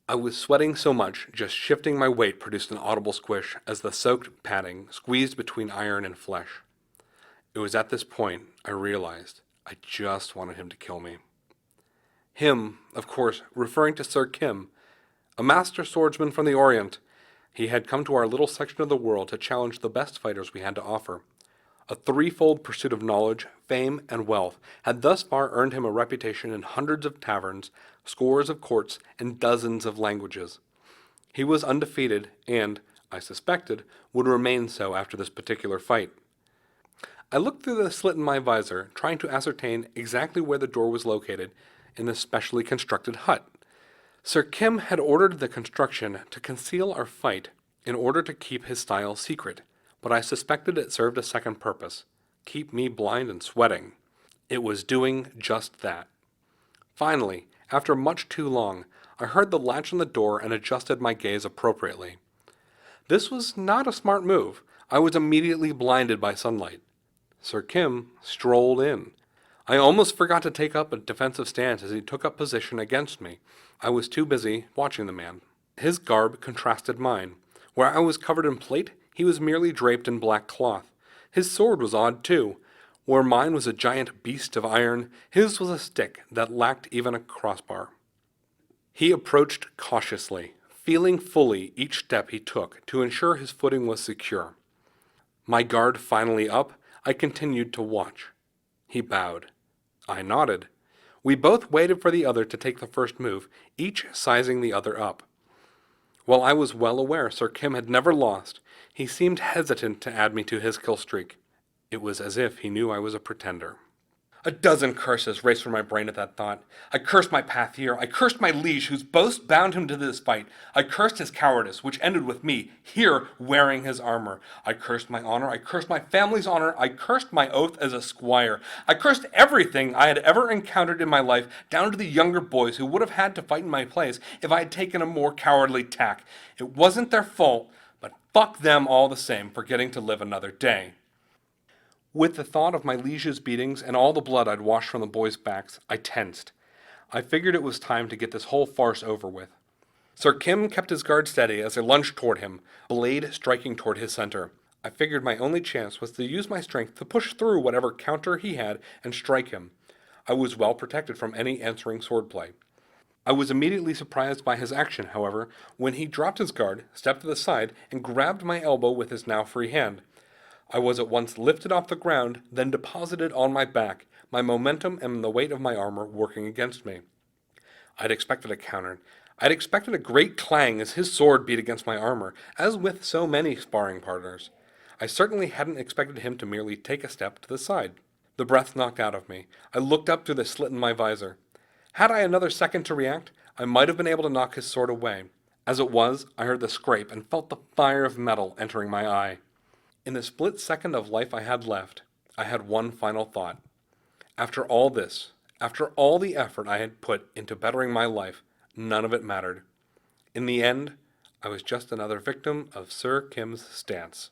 I was sweating so much, just shifting my weight produced an audible squish as the soaked padding squeezed between iron and flesh. It was at this point I realized I just wanted him to kill me. Him, of course, referring to Sir Kim, a master swordsman from the Orient. He had come to our little section of the world to challenge the best fighters we had to offer. A threefold pursuit of knowledge, fame, and wealth had thus far earned him a reputation in hundreds of taverns, scores of courts, and dozens of languages. He was undefeated and, I suspected, would remain so after this particular fight. I looked through the slit in my visor, trying to ascertain exactly where the door was located in the specially constructed hut. Sir Kim had ordered the construction to conceal our fight in order to keep his style secret, but I suspected it served a second purpose: keep me blind and sweating. It was doing just that. Finally, after much too long, I heard the latch on the door and adjusted my gaze appropriately. This was not a smart move. I was immediately blinded by sunlight. Sir Kim strolled in. I almost forgot to take up a defensive stance as he took up position against me. I was too busy watching the man. His garb contrasted mine. Where I was covered in plate, he was merely draped in black cloth. His sword was odd too. Where mine was a giant beast of iron, his was a stick that lacked even a crossbar. He approached cautiously, feeling fully each step he took to ensure his footing was secure. My guard finally up, I continued to watch. He bowed. I nodded. We both waited for the other to take the first move, each sizing the other up. While I was well aware Sir Kim had never lost, he seemed hesitant to add me to his kill streak. It was as if he knew I was a pretender. A dozen curses raced through my brain at that thought. I cursed my path here. I cursed my liege, whose boast bound him to this fight. I cursed his cowardice, which ended with me, here, wearing his armor. I cursed my honor. I cursed my family's honor. I cursed my oath as a squire. I cursed everything I had ever encountered in my life, down to the younger boys who would have had to fight in my place if I had taken a more cowardly tack. It wasn't their fault, but fuck them all the same for getting to live another day. With the thought of my liege's beatings and all the blood I'd washed from the boys' backs, I tensed. I figured it was time to get this whole farce over with. Sir Kim kept his guard steady as I lunged toward him, blade striking toward his center. I figured my only chance was to use my strength to push through whatever counter he had and strike him. I was well protected from any answering swordplay. I was immediately surprised by his action, however, when he dropped his guard, stepped to the side, and grabbed my elbow with his now free hand. I was at once lifted off the ground, then deposited on my back, my momentum and the weight of my armor working against me. I'd expected a counter. I'd expected a great clang as his sword beat against my armor, as with so many sparring partners. I certainly hadn't expected him to merely take a step to the side. The breath knocked out of me. I looked up through the slit in my visor. Had I another second to react, I might have been able to knock his sword away. As it was, I heard the scrape and felt the fire of metal entering my eye. In the split second of life I had left, I had one final thought. After all this, after all the effort I had put into bettering my life, none of it mattered. In the end, I was just another victim of Sir Kim's stance.